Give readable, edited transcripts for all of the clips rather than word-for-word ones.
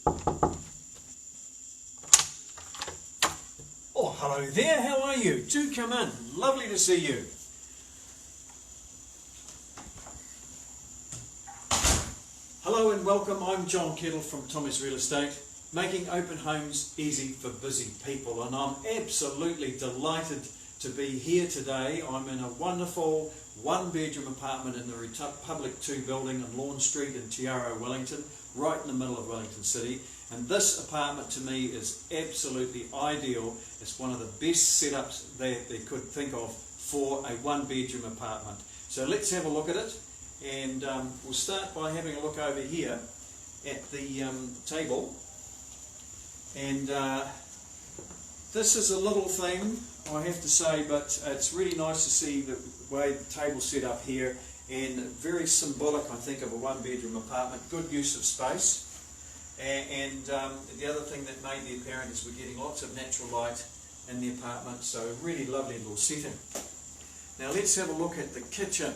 Oh, hello there, how are you? Do come in, lovely to see you. Hello and welcome, I'm John Kettle from Tommy's Real Estate, making open homes easy for busy people, and I'm absolutely delighted to be here today. I'm in a wonderful one-bedroom apartment in the Republic 2 building in Lorne Street in Tiaro, Wellington, right in the middle of Wellington City. And this apartment to me is absolutely ideal. It's one of the best setups that they could think of for a one-bedroom apartment. So let's have a look at it, and we'll start by having a look over here at the table. And this is a little thing, I have to say, but it's really nice to see the way the table's set up here, and very symbolic, I think, of a one-bedroom apartment. Good use of space. And the other thing that may be apparent is we're getting lots of natural light in the apartment, so really lovely little setting. Now let's have a look at the kitchen.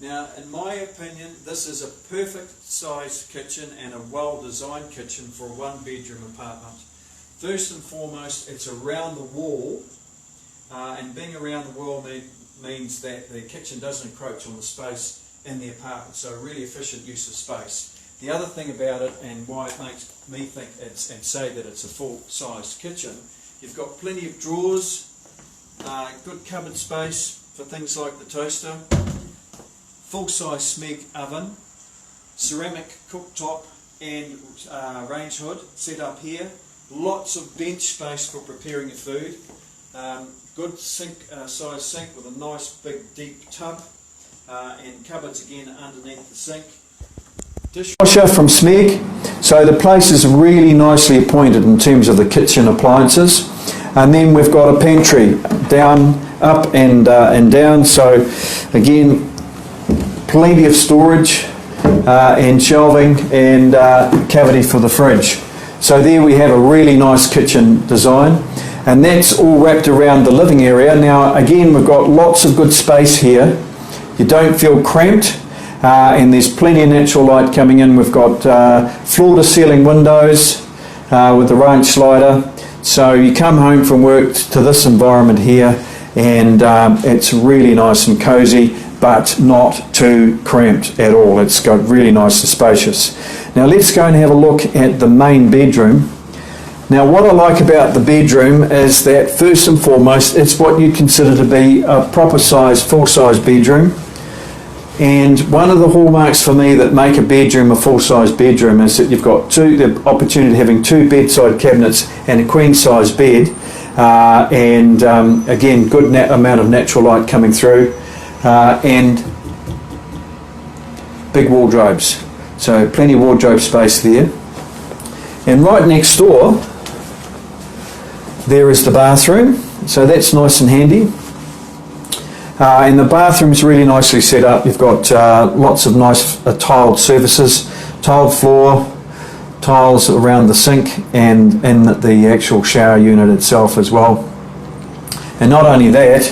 Now, in my opinion, this is a perfect sized kitchen and a well-designed kitchen for a one-bedroom apartment. First and foremost, it's around the wall, and being around the wall means that the kitchen doesn't encroach on the space in the apartment, so a really efficient use of space. The other thing about it, and why it makes me think and say that it's a full-sized kitchen, you've got plenty of drawers, good cupboard space for things like the toaster, full-size Smeg oven, ceramic cooktop and range hood set up here, lots of bench space for preparing your food, good size sink with a nice big deep tub, and cupboards again underneath the sink. Dishwasher from Smeg, so the place is really nicely appointed in terms of the kitchen appliances. And then we've got a pantry down, up and down, so again plenty of storage and shelving and cavity for the fridge. So there we have a really nice kitchen design, and that's all wrapped around the living area. Now again, we've got lots of good space here. You don't feel cramped. And there's plenty of natural light coming in. We've got floor-to-ceiling windows with the range slider. So you come home from work to this environment here, and it's really nice and cosy, but not too cramped at all. It's got really nice and spacious. Now let's go and have a look at the main bedroom. Now what I like about the bedroom is that first and foremost, it's what you consider to be a proper size, full-size bedroom. And one of the hallmarks for me that make a bedroom a full-size bedroom is that you've got the opportunity of having two bedside cabinets and a queen-size bed, and again, good amount of natural light coming through, and big wardrobes. So plenty of wardrobe space there. And right next door, there is the bathroom. So that's nice and handy. And the bathroom's really nicely set up. You've got lots of nice tiled surfaces, tiled floor, tiles around the sink and in the actual shower unit itself as well. And not only that,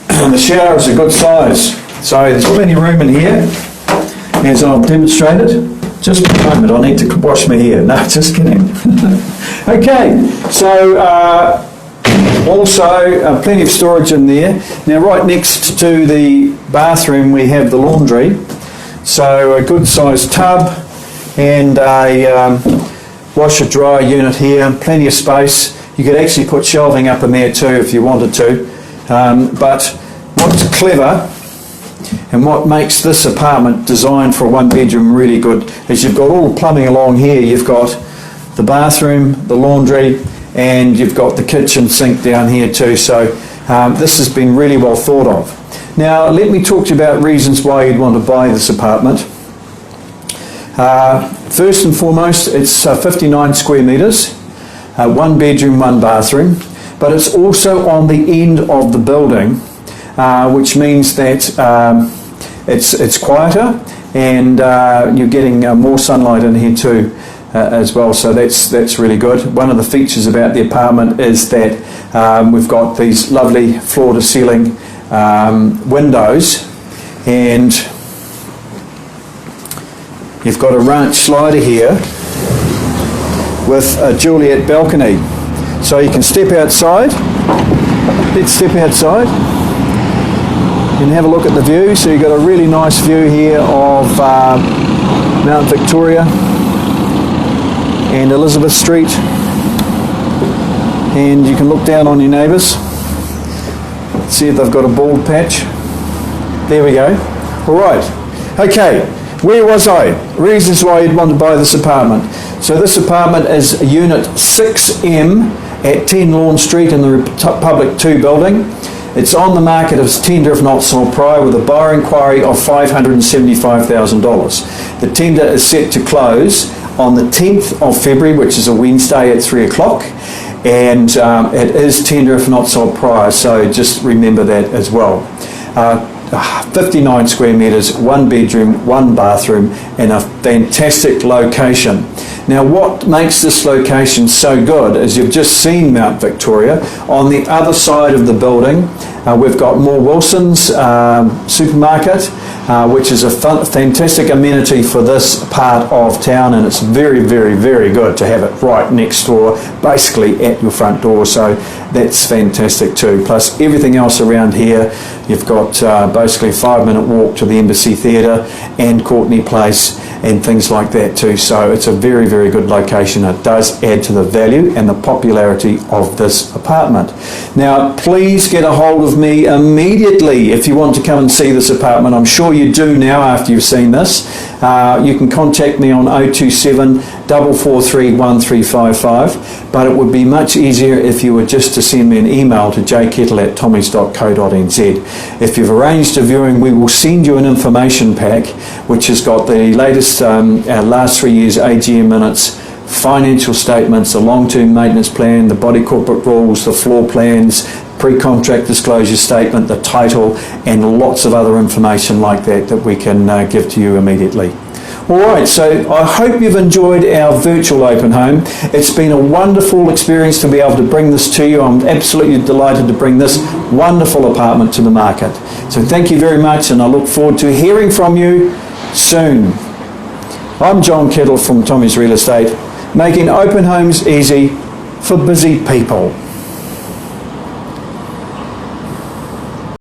the shower is a good size. So there's plenty of room in here, as I've demonstrated. Just a moment, I need to wash my hair. No, just kidding. Okay, so also, plenty of storage in there. Now right next to the bathroom we have the laundry. So a good sized tub and a washer dryer unit here, plenty of space. You could actually put shelving up in there too if you wanted to. But what's clever and what makes this apartment designed for a one bedroom really good is you've got all the plumbing along here. You've got the bathroom, the laundry, and you've got the kitchen sink down here too, so this has been really well thought of. Now let me talk to you about reasons why you'd want to buy this apartment. First and foremost, it's 59 square metres, one bedroom, one bathroom, but it's also on the end of the building, which means that it's quieter, and you're getting more sunlight in here too. As well, so that's really good. One of the features about the apartment is that we've got these lovely floor-to-ceiling windows, and you've got a ranch slider here with a Juliet balcony. So you can step outside. Let's step outside and have a look at the view. So you've got a really nice view here of Mount Victoria and Elizabeth Street. And you can look down on your neighbours. See if they've got a bald patch. There we go. All right. Okay. Where was I? Reasons why you'd want to buy this apartment. So this apartment is Unit 6M at 10 Lorne Street in the Republic 2 building. It's on the market as tender if not sold prior with a buyer inquiry of $575,000. The tender is set to close on the 10th of February, which is a Wednesday at 3 o'clock. And it is tender if not sold prior, so just remember that as well. 59 square metres, 1 bedroom, 1 bathroom, and a fantastic location. Now what makes this location so good is you've just seen Mount Victoria. On the other side of the building we've got More Wilson's supermarket, which is a fantastic amenity for this part of town, and it's very, very, very good to have it right next door, basically at your front door, so that's fantastic too. Plus everything else around here, you've got basically a 5-minute walk to the Embassy Theatre and Courtney Place and things like that too, so it's a very, very good location. It does add to the value and the popularity of this apartment. Now please get a hold of me immediately if you want to come and see this apartment. I'm sure you do now after you've seen this. You can contact me on 027 443 1355, but it would be much easier if you were just to send me an email to jkettle@tommies.co.nz. If you've arranged a viewing, we will send you an information pack which has got the latest last 3 years AGM minutes, financial statements, the long-term maintenance plan, the body corporate rules, the floor plans, pre-contract disclosure statement, the title, and lots of other information like that that we can give to you immediately. Alright, so I hope you've enjoyed our virtual open home. It's been a wonderful experience to be able to bring this to you. I'm absolutely delighted to bring this wonderful apartment to the market. So thank you very much, and I look forward to hearing from you soon. I'm John Kettle from Tommy's Real Estate, making open homes easy for busy people.